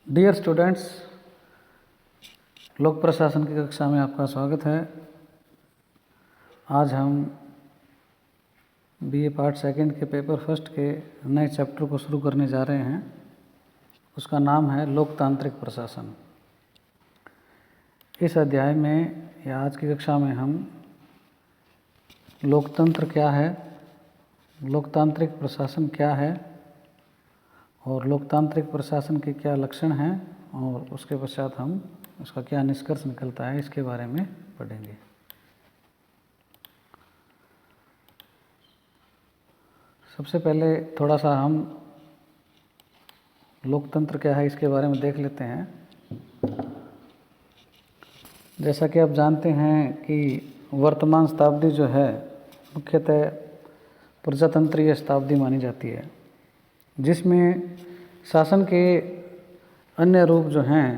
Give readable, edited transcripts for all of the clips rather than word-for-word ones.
Dear students, लोक प्रशासन की कक्षा में आपका स्वागत है। आज हम बीए पार्ट सेकंड के पेपर फर्स्ट के नए चैप्टर को शुरू करने जा रहे हैं। उसका नाम है लोकतांत्रिक प्रशासन। इस अध्याय में या आज की कक्षा में हम लोकतंत्र क्या है, लोकतांत्रिक प्रशासन क्या है और लोकतांत्रिक प्रशासन के क्या लक्षण हैं और उसके पश्चात हम उसका क्या निष्कर्ष निकलता है इसके बारे में पढ़ेंगे। सबसे पहले थोड़ा सा हम लोकतंत्र क्या है इसके बारे में देख लेते हैं। जैसा कि आप जानते हैं कि वर्तमान शताब्दी जो है मुख्यतः प्रजातंत्रीय शताब्दी मानी जाती है, जिसमें शासन के अन्य रूप जो हैं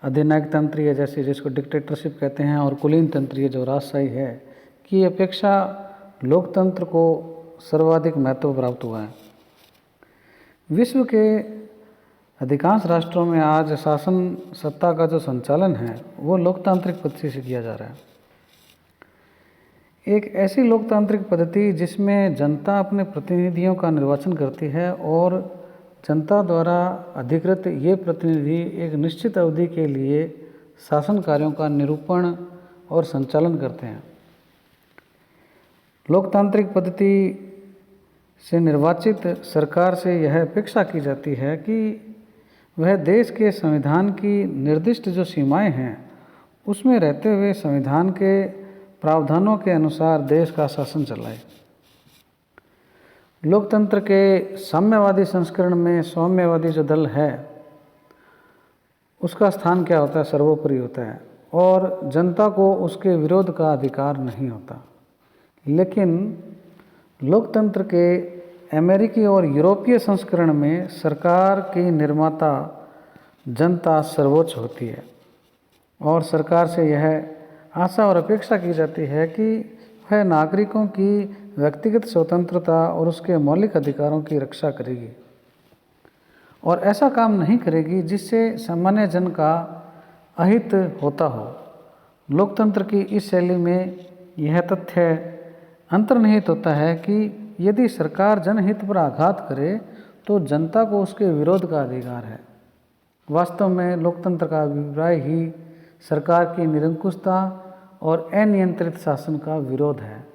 अधिनायक तंत्रीय जैसे जिसको डिक्टेटरशिप कहते हैं और कुलीन तंत्रीय जो राजशाही है की अपेक्षा लोकतंत्र को सर्वाधिक महत्व प्राप्त हुआ है। विश्व के अधिकांश राष्ट्रों में आज शासन सत्ता का जो संचालन है वो लोकतांत्रिक पद्धति से किया जा रहा है। एक ऐसी लोकतांत्रिक पद्धति जिसमें जनता अपने प्रतिनिधियों का निर्वाचन करती है और जनता द्वारा अधिकृत ये प्रतिनिधि एक निश्चित अवधि के लिए शासन कार्यों का निरूपण और संचालन करते हैं। लोकतांत्रिक पद्धति से निर्वाचित सरकार से यह अपेक्षा की जाती है कि वह देश के संविधान की निर्दिष्ट जो सीमाएं हैं उसमें रहते हुए संविधान के प्रावधानों के अनुसार देश का शासन चलाए। लोकतंत्र के साम्यवादी संस्करण में सौम्यवादी जो दल है उसका स्थान क्या होता है, सर्वोपरि होता है और जनता को उसके विरोध का अधिकार नहीं होता। लेकिन लोकतंत्र के अमेरिकी और यूरोपीय संस्करण में सरकार की निर्माता जनता सर्वोच्च होती है और सरकार से यह आशा और अपेक्षा की जाती है कि वह नागरिकों की व्यक्तिगत स्वतंत्रता और उसके मौलिक अधिकारों की रक्षा करेगी और ऐसा काम नहीं करेगी जिससे सामान्य जन का अहित होता हो। लोकतंत्र की इस शैली में यह तथ्य अंतर्निहित होता है कि यदि सरकार जनहित पर आघात करे तो जनता को उसके विरोध का अधिकार है। वास्तव में लोकतंत्र का अभिप्राय ही सरकार की निरंकुशता और अनियंत्रित शासन का विरोध है।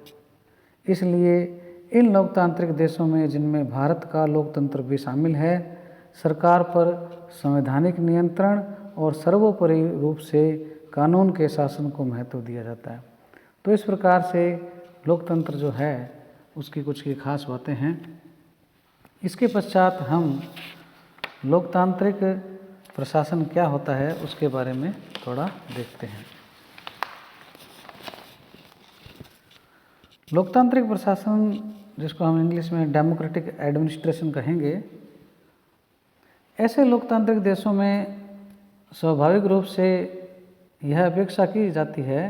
इसलिए इन लोकतांत्रिक देशों में, जिनमें भारत का लोकतंत्र भी शामिल है, सरकार पर संवैधानिक नियंत्रण और सर्वोपरि रूप से कानून के शासन को महत्व दिया जाता है। तो इस प्रकार से लोकतंत्र जो है उसकी कुछ की खास बातें हैं। इसके पश्चात हम लोकतांत्रिक प्रशासन क्या होता है उसके बारे में थोड़ा देखते हैं। लोकतांत्रिक प्रशासन, जिसको हम इंग्लिश में डेमोक्रेटिक एडमिनिस्ट्रेशन कहेंगे, ऐसे लोकतांत्रिक देशों में स्वाभाविक रूप से यह अपेक्षा की जाती है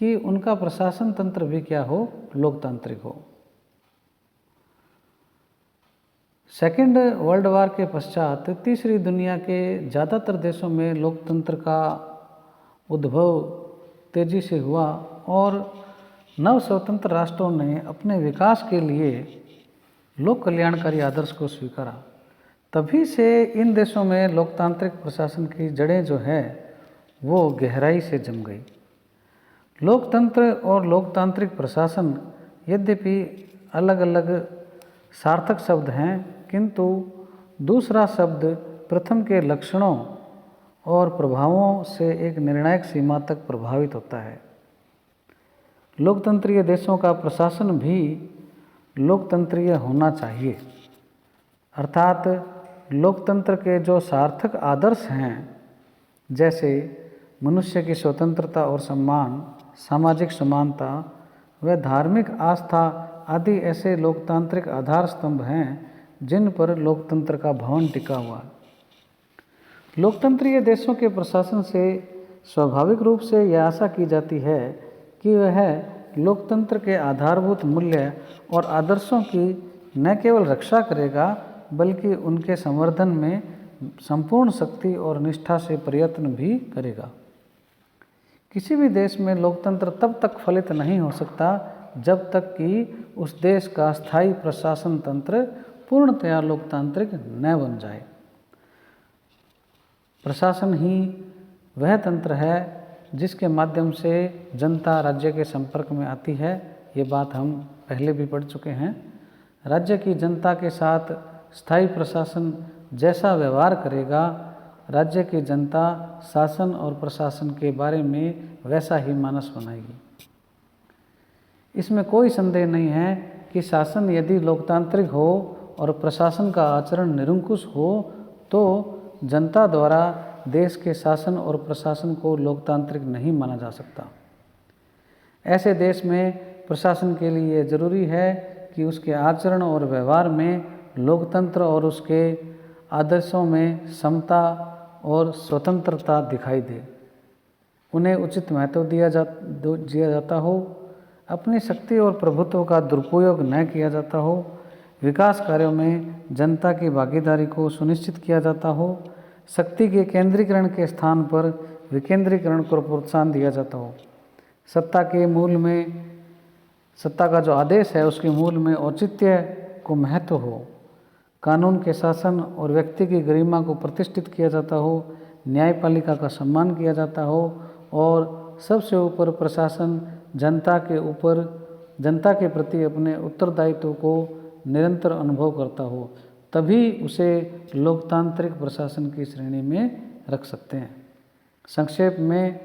कि उनका प्रशासन तंत्र भी क्या हो, लोकतांत्रिक हो। सेकेंड वर्ल्ड वार के पश्चात तीसरी दुनिया के ज़्यादातर देशों में लोकतंत्र का उद्भव तेजी से हुआ और नव स्वतंत्र राष्ट्रों ने अपने विकास के लिए लोक कल्याणकारी आदर्श को स्वीकारा। तभी से इन देशों में लोकतांत्रिक प्रशासन की जड़ें जो है वो गहराई से जम गई। लोकतंत्र और लोकतांत्रिक प्रशासन यद्यपि अलग अलग सार्थक शब्द हैं, किंतु दूसरा शब्द प्रथम के लक्षणों और प्रभावों से एक निर्णायक सीमा तक प्रभावित होता है। लोकतंत्रीय देशों का प्रशासन भी लोकतंत्रीय होना चाहिए, अर्थात लोकतंत्र के जो सार्थक आदर्श हैं जैसे मनुष्य की स्वतंत्रता और सम्मान, सामाजिक समानता व धार्मिक आस्था आदि ऐसे लोकतांत्रिक आधार स्तंभ हैं जिन पर लोकतंत्र का भवन टिका हुआ। लोकतंत्रीय देशों के प्रशासन से स्वाभाविक रूप से यह आशा की जाती है कि वह लोकतंत्र के आधारभूत मूल्य और आदर्शों की न केवल रक्षा करेगा बल्कि उनके संवर्धन में संपूर्ण शक्ति और निष्ठा से प्रयत्न भी करेगा। किसी भी देश में लोकतंत्र तब तक फलित नहीं हो सकता जब तक कि उस देश का स्थायी प्रशासन तंत्र पूर्णतया लोकतांत्रिक न बन जाए। प्रशासन ही वह तंत्र है जिसके माध्यम से जनता राज्य के संपर्क में आती है। ये बात हम पहले भी पढ़ चुके हैं। राज्य की जनता के साथ स्थायी प्रशासन जैसा व्यवहार करेगा, राज्य की जनता शासन और प्रशासन के बारे में वैसा ही मानस बनाएगी। इसमें कोई संदेह नहीं है कि शासन यदि लोकतांत्रिक हो और प्रशासन का आचरण निरंकुश हो तो जनता द्वारा देश के शासन और प्रशासन को लोकतांत्रिक नहीं माना जा सकता। ऐसे देश में प्रशासन के लिए जरूरी है कि उसके आचरण और व्यवहार में लोकतंत्र और उसके आदर्शों में समता और स्वतंत्रता दिखाई दे, उन्हें उचित महत्व दिया जाता हो, अपनी शक्ति और प्रभुत्व का दुरुपयोग न किया जाता हो, विकास कार्यों में जनता की भागीदारी को सुनिश्चित किया जाता हो, शक्ति के केंद्रीकरण के स्थान पर विकेंद्रीकरण को प्रोत्साहन दिया जाता हो, सत्ता का जो आदेश है उसके मूल में औचित्य को महत्व हो, कानून के शासन और व्यक्ति की गरिमा को प्रतिष्ठित किया जाता हो, न्यायपालिका का सम्मान किया जाता हो और सबसे ऊपर प्रशासन जनता के प्रति अपने उत्तरदायित्व को निरंतर अनुभव करता हो, तभी उसे लोकतांत्रिक प्रशासन की श्रेणी में रख सकते हैं। संक्षेप में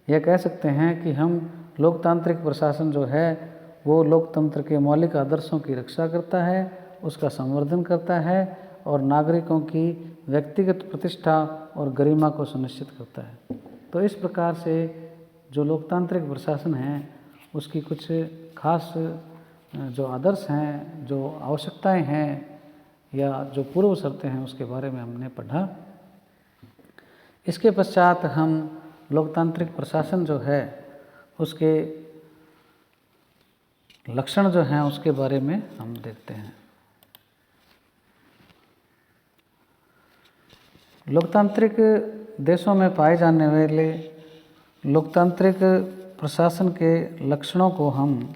यह कह सकते हैं कि हम लोकतांत्रिक प्रशासन जो है वो लोकतंत्र के मौलिक आदर्शों की रक्षा करता है, उसका संवर्धन करता है और नागरिकों की व्यक्तिगत प्रतिष्ठा और गरिमा को सुनिश्चित करता है। तो इस प्रकार से जो लोकतांत्रिक प्रशासन है उसकी कुछ खास जो आदर्श हैं, जो आवश्यकताएं हैं या जो पूर्व शर्तें हैं उसके बारे में हमने पढ़ा। इसके पश्चात हम लोकतांत्रिक प्रशासन जो है उसके लक्षण जो हैं उसके बारे में हम देखते हैं। लोकतांत्रिक देशों में पाए जाने वाले लोकतांत्रिक प्रशासन के लक्षणों को हम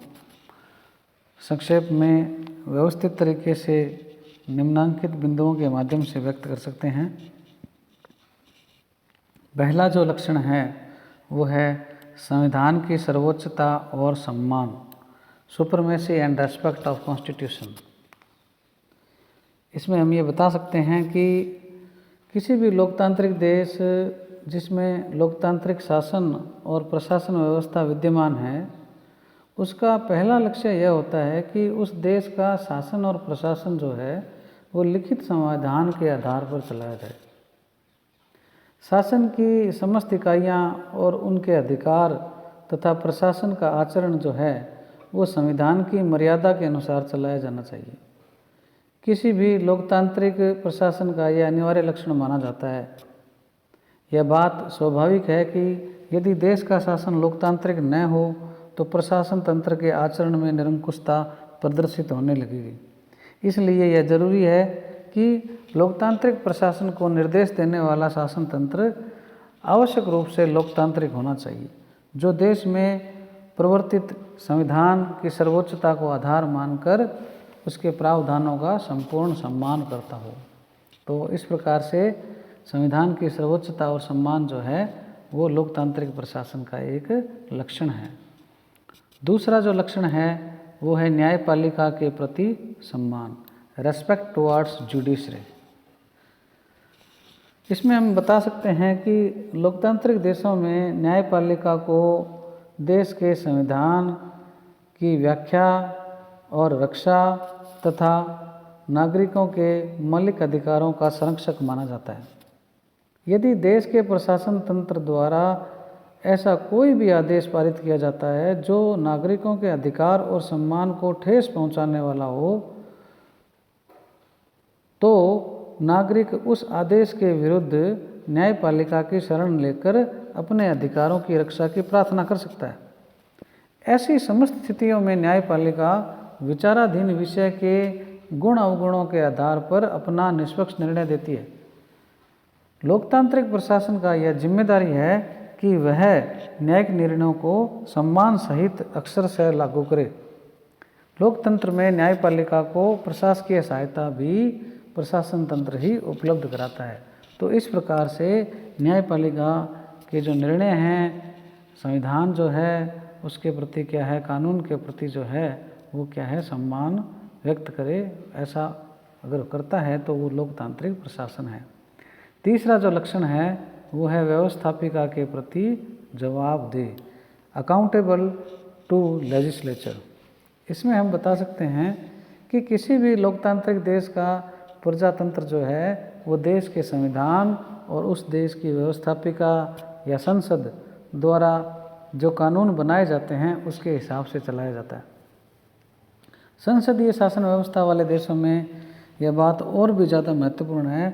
संक्षेप में व्यवस्थित तरीके से निम्नांकित बिंदुओं के माध्यम से व्यक्त कर सकते हैं। पहला जो लक्षण है वो है संविधान की सर्वोच्चता और सम्मान, supremacy and respect of constitution. इसमें हम ये बता सकते हैं कि किसी भी लोकतांत्रिक देश जिसमें लोकतांत्रिक शासन और प्रशासन व्यवस्था विद्यमान है, उसका पहला लक्ष्य यह होता है कि उस देश का शासन और प्रशासन जो है वो लिखित संविधान के आधार पर चलाया जाए। शासन की समस्त इकाइयाँ और उनके अधिकार तथा प्रशासन का आचरण जो है वो संविधान की मर्यादा के अनुसार चलाया जाना चाहिए। किसी भी लोकतांत्रिक प्रशासन का यह अनिवार्य लक्षण माना जाता है। यह बात स्वाभाविक है कि यदि देश का शासन लोकतांत्रिक न हो तो प्रशासन तंत्र के आचरण में निरंकुशता प्रदर्शित होने लगेगी। इसलिए यह जरूरी है कि लोकतांत्रिक प्रशासन को निर्देश देने वाला शासन तंत्र आवश्यक रूप से लोकतांत्रिक होना चाहिए, जो देश में प्रवर्तित संविधान की सर्वोच्चता को आधार मानकर उसके प्रावधानों का संपूर्ण सम्मान करता हो। तो इस प्रकार से संविधान की सर्वोच्चता और सम्मान जो है वो लोकतांत्रिक प्रशासन का एक लक्षण है। दूसरा जो लक्षण है वो है न्यायपालिका के प्रति सम्मान, रेस्पेक्ट टुवर्ड्स जुडिशरी। इसमें हम बता सकते हैं कि लोकतांत्रिक देशों में न्यायपालिका को देश के संविधान की व्याख्या और रक्षा तथा नागरिकों के मौलिक अधिकारों का संरक्षक माना जाता है। यदि देश के प्रशासन तंत्र द्वारा ऐसा कोई भी आदेश पारित किया जाता है जो नागरिकों के अधिकार और सम्मान को ठेस पहुंचाने वाला हो, तो नागरिक उस आदेश के विरुद्ध न्यायपालिका की शरण लेकर अपने अधिकारों की रक्षा की प्रार्थना कर सकता है। ऐसी समस्त स्थितियों में न्यायपालिका विचाराधीन विषय के गुण अवगुणों के आधार पर अपना निष्पक्ष निर्णय देती है। लोकतांत्रिक प्रशासन का यह जिम्मेदारी है कि वह न्यायिक निर्णयों को सम्मान सहित अक्षर से लागू करे। लोकतंत्र में न्यायपालिका को प्रशासकीय सहायता भी प्रशासन तंत्र ही उपलब्ध कराता है। तो इस प्रकार से न्यायपालिका के जो निर्णय हैं, संविधान जो है उसके प्रति क्या है, कानून के प्रति जो है वो क्या है, सम्मान व्यक्त करे, ऐसा अगर करता है तो वो लोकतांत्रिक प्रशासन है। तीसरा जो लक्षण है वो है व्यवस्थापिका के प्रति जवाबदेह, अकाउंटेबल टू लेजिस्लेचर। इसमें हम बता सकते हैं कि किसी भी लोकतांत्रिक देश का प्रजातंत्र जो है वो देश के संविधान और उस देश की व्यवस्थापिका या संसद द्वारा जो कानून बनाए जाते हैं उसके हिसाब से चलाया जाता है। संसदीय शासन व्यवस्था वाले देशों में यह बात और भी ज़्यादा महत्वपूर्ण है,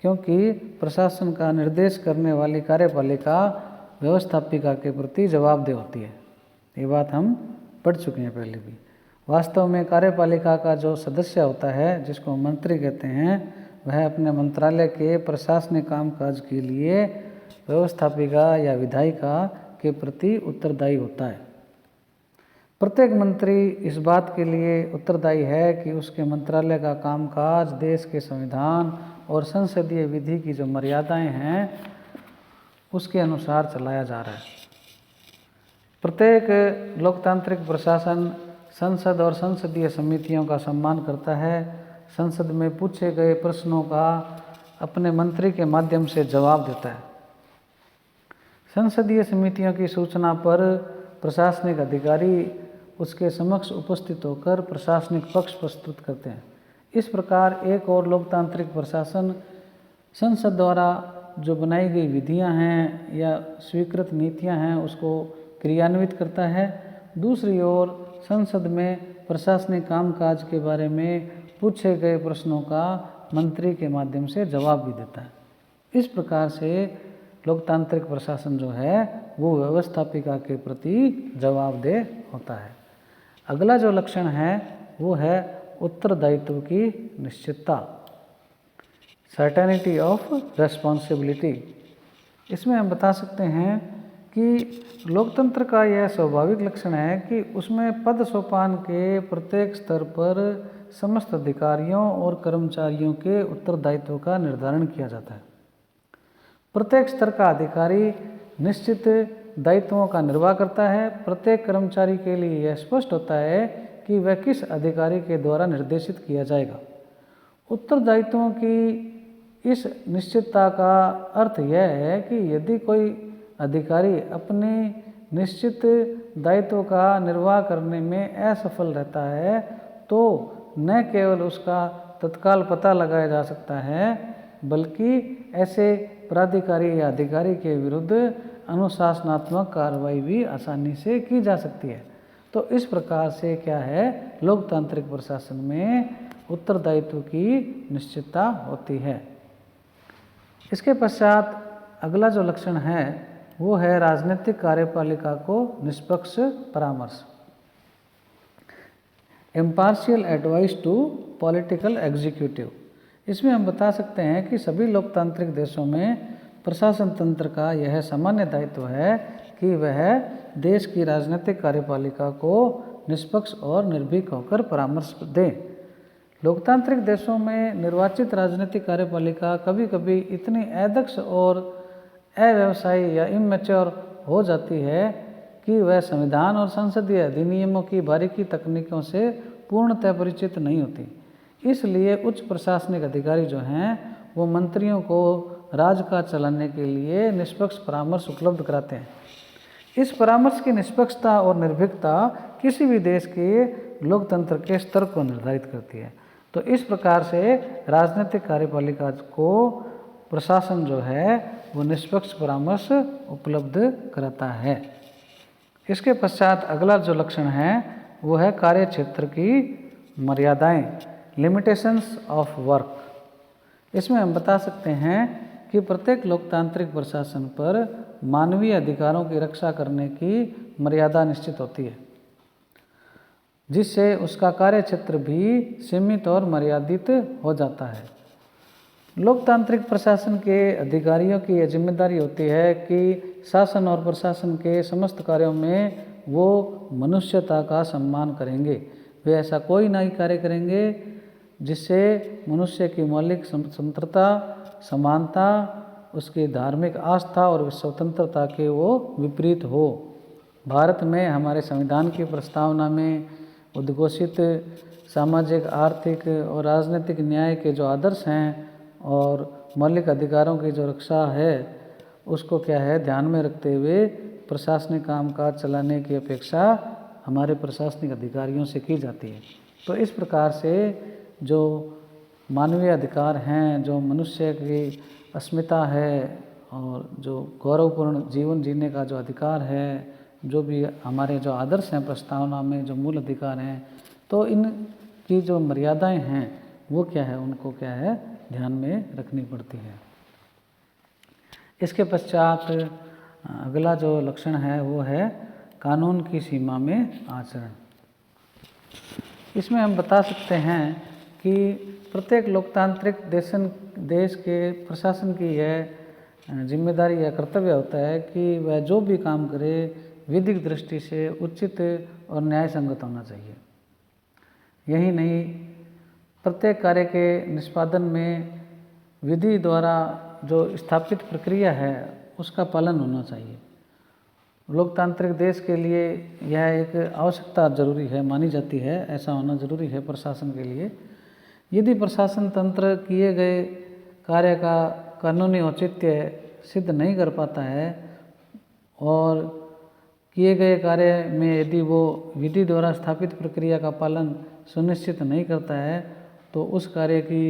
क्योंकि प्रशासन का निर्देश करने वाली कार्यपालिका व्यवस्थापिका के प्रति जवाबदेह होती है। ये बात हम पढ़ चुके हैं पहले भी। वास्तव में कार्यपालिका का जो सदस्य होता है, जिसको मंत्री कहते हैं, वह अपने मंत्रालय के प्रशासनिक कामकाज के लिए व्यवस्थापिका या विधायिका के प्रति उत्तरदायी होता है। प्रत्येक मंत्री इस बात के लिए उत्तरदायी है कि उसके मंत्रालय का कामकाज देश के संविधान और संसदीय विधि की जो मर्यादाएं हैं उसके अनुसार चलाया जा रहा है। प्रत्येक लोकतांत्रिक प्रशासन संसद और संसदीय समितियों का सम्मान करता है, संसद में पूछे गए प्रश्नों का अपने मंत्री के माध्यम से जवाब देता है। संसदीय समितियों की सूचना पर प्रशासनिक अधिकारी उसके समक्ष उपस्थित होकर प्रशासनिक पक्ष प्रस्तुत करते हैं। इस प्रकार एक और लोकतांत्रिक प्रशासन संसद द्वारा जो बनाई गई विधियां हैं या स्वीकृत नीतियां हैं उसको क्रियान्वित करता है। दूसरी ओर संसद में प्रशासनिक कामकाज के बारे में पूछे गए प्रश्नों का मंत्री के माध्यम से जवाब भी देता है। इस प्रकार से लोकतांत्रिक प्रशासन जो है वो व्यवस्थापिका के प्रति जवाबदेह होता है। अगला जो लक्षण है वो है उत्तरदायित्व की निश्चितता, सर्टेनिटी ऑफ रेस्पॉन्सिबिलिटी। इसमें हम बता सकते हैं कि लोकतंत्र का यह स्वाभाविक लक्षण है कि उसमें पद सोपान के प्रत्येक स्तर पर समस्त अधिकारियों और कर्मचारियों के उत्तरदायित्व का निर्धारण किया जाता है। प्रत्येक स्तर का अधिकारी निश्चित दायित्वों का निर्वाह करता है। प्रत्येक कर्मचारी के लिए यह स्पष्ट होता है कि वह किस अधिकारी के द्वारा निर्देशित किया जाएगा। उत्तरदायित्वों की इस निश्चितता का अर्थ यह है कि यदि कोई अधिकारी अपने निश्चित दायित्व का निर्वाह करने में असफल रहता है तो न केवल उसका तत्काल पता लगाया जा सकता है, बल्कि ऐसे प्राधिकारी या अधिकारी के विरुद्ध अनुशासनात्मक कार्रवाई भी आसानी से की जा सकती है। तो इस प्रकार से क्या है, लोकतांत्रिक प्रशासन में उत्तरदायित्व की निश्चितता होती है। इसके पश्चात अगला जो लक्षण है वो है राजनीतिक कार्यपालिका को निष्पक्ष परामर्श, impartial advice to political executive. इसमें हम बता सकते हैं कि सभी लोकतांत्रिक देशों में प्रशासन तंत्र का यह सामान्य दायित्व है कि वह देश की राजनीतिक कार्यपालिका को निष्पक्ष और निर्भीक होकर परामर्श दें। लोकतांत्रिक देशों में निर्वाचित राजनीतिक कार्यपालिका कभी कभी इतनी अदक्ष और अव्यवसायी या इमैच्योर हो जाती है कि वह संविधान और संसदीय अधिनियमों की बारीकी तकनीकों से पूर्णतः परिचित नहीं होती। इसलिए उच्च प्रशासनिक अधिकारी जो हैं वो मंत्रियों को राजकाज चलाने के लिए निष्पक्ष परामर्श उपलब्ध कराते हैं। इस परामर्श की निष्पक्षता और निर्भीकता किसी भी देश के लोकतंत्र के स्तर को निर्धारित करती है। तो इस प्रकार से राजनीतिक कार्यपालिका को प्रशासन जो है वो निष्पक्ष परामर्श उपलब्ध कराता है। इसके पश्चात अगला जो लक्षण है वो है कार्य क्षेत्र की मर्यादाएं, लिमिटेशंस ऑफ वर्क। इसमें हम बता सकते हैं कि प्रत्येक लोकतांत्रिक प्रशासन पर मानवीय अधिकारों की रक्षा करने की मर्यादा निश्चित होती है, जिससे उसका कार्य क्षेत्र भी सीमित और मर्यादित हो जाता है। लोकतांत्रिक प्रशासन के अधिकारियों की यह जिम्मेदारी होती है कि शासन और प्रशासन के समस्त कार्यों में वो मनुष्यता का सम्मान करेंगे। वे ऐसा कोई नई कार्य करेंगे जिससे मनुष्य की मौलिक स्वतंत्रता, समानता, उसकी धार्मिक आस्था और स्वतंत्रता के वो विपरीत हो। भारत में हमारे संविधान की प्रस्तावना में उद्घोषित सामाजिक, आर्थिक और राजनीतिक न्याय के जो आदर्श हैं और मौलिक अधिकारों की जो रक्षा है, उसको क्या है ध्यान में रखते हुए प्रशासनिक कामकाज चलाने की अपेक्षा हमारे प्रशासनिक अधिकारियों से की जाती है। तो इस प्रकार से जो मानवीय अधिकार हैं, जो मनुष्य की अस्मिता है और जो गौरवपूर्ण जीवन जीने का जो अधिकार है, जो भी हमारे जो आदर्श हैं प्रस्तावना में, जो मूल अधिकार हैं, तो इनकी जो मर्यादाएं हैं वो क्या है, उनको क्या है ध्यान में रखनी पड़ती है। इसके पश्चात अगला जो लक्षण है वो है कानून की सीमा में आचरण। इसमें हम बता सकते हैं कि प्रत्येक लोकतांत्रिक देश के प्रशासन की यह जिम्मेदारी या कर्तव्य होता है कि वह जो भी काम करे विधिक दृष्टि से उचित और न्याय संगत होना चाहिए। यही नहीं, प्रत्येक कार्य के निष्पादन में विधि द्वारा जो स्थापित प्रक्रिया है उसका पालन होना चाहिए। लोकतांत्रिक देश के लिए यह एक आवश्यकता जरूरी है, मानी जाती है, ऐसा होना जरूरी है प्रशासन के लिए। यदि प्रशासन तंत्र किए गए कार्य का कानूनी औचित्य सिद्ध नहीं कर पाता है और किए गए कार्य में यदि वो विधि द्वारा स्थापित प्रक्रिया का पालन सुनिश्चित नहीं करता है तो उस कार्य की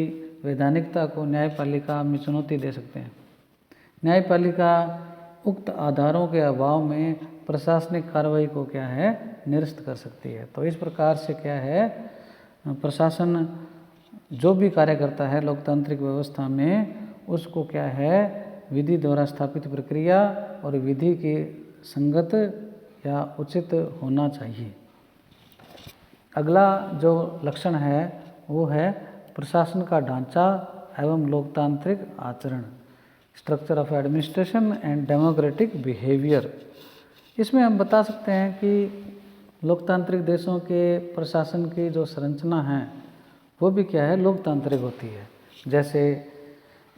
वैधानिकता को न्यायपालिका में चुनौती दे सकते हैं। न्यायपालिका उक्त आधारों के अभाव में प्रशासनिक कार्रवाई को क्या है निरस्त कर सकती है। तो इस प्रकार से क्या है प्रशासन जो भी कार्य करता है लोकतांत्रिक व्यवस्था में, उसको क्या है विधि द्वारा स्थापित प्रक्रिया और विधि की संगत या उचित होना चाहिए। अगला जो लक्षण है वो है प्रशासन का ढांचा एवं लोकतांत्रिक आचरण, structure of administration and democratic behaviour. इसमें हम बता सकते हैं कि लोकतांत्रिक देशों के प्रशासन की जो संरचना है वो भी क्या है लोकतांत्रिक होती है। जैसे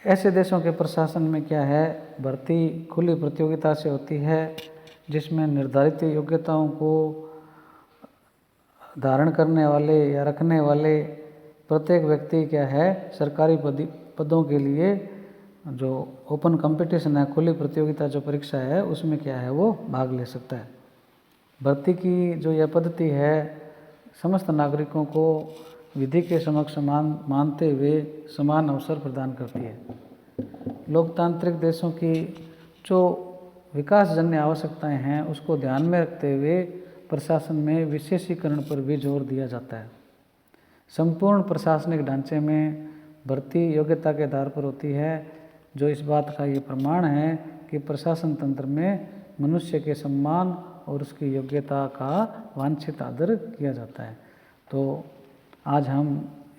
ऐसे देशों के प्रशासन में क्या है भर्ती खुली प्रतियोगिता से होती है, जिसमें निर्धारित योग्यताओं को धारण करने वाले या रखने वाले प्रत्येक व्यक्ति क्या है सरकारी पदों के लिए जो ओपन कंपटीशन है, खुली प्रतियोगिता जो परीक्षा है, उसमें क्या है वो भाग ले सकता है। भर्ती की जो यह पद्धति है समस्त नागरिकों को विधि के समक्ष मानते हुए समान अवसर प्रदान करती है। लोकतांत्रिक देशों की जो विकासजन्य आवश्यकताएं हैं उसको ध्यान में रखते हुए प्रशासन में विशेषीकरण पर भी जोर दिया जाता है। संपूर्ण प्रशासनिक ढांचे में भर्ती योग्यता के आधार पर होती है, जो इस बात का ये प्रमाण है कि प्रशासन तंत्र में मनुष्य के सम्मान और उसकी योग्यता का वांछित आदर किया जाता है। तो आज हम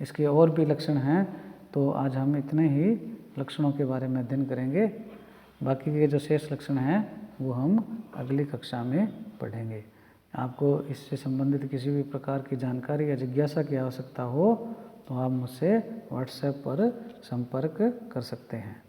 इसके और भी लक्षण हैं, तो आज हम इतने ही लक्षणों के बारे में अध्ययन करेंगे। बाकी के जो शेष लक्षण हैं वो हम अगली कक्षा में पढ़ेंगे। आपको इससे संबंधित किसी भी प्रकार की जानकारी या जिज्ञासा की आवश्यकता हो तो आप मुझसे व्हाट्सएप पर संपर्क कर सकते हैं।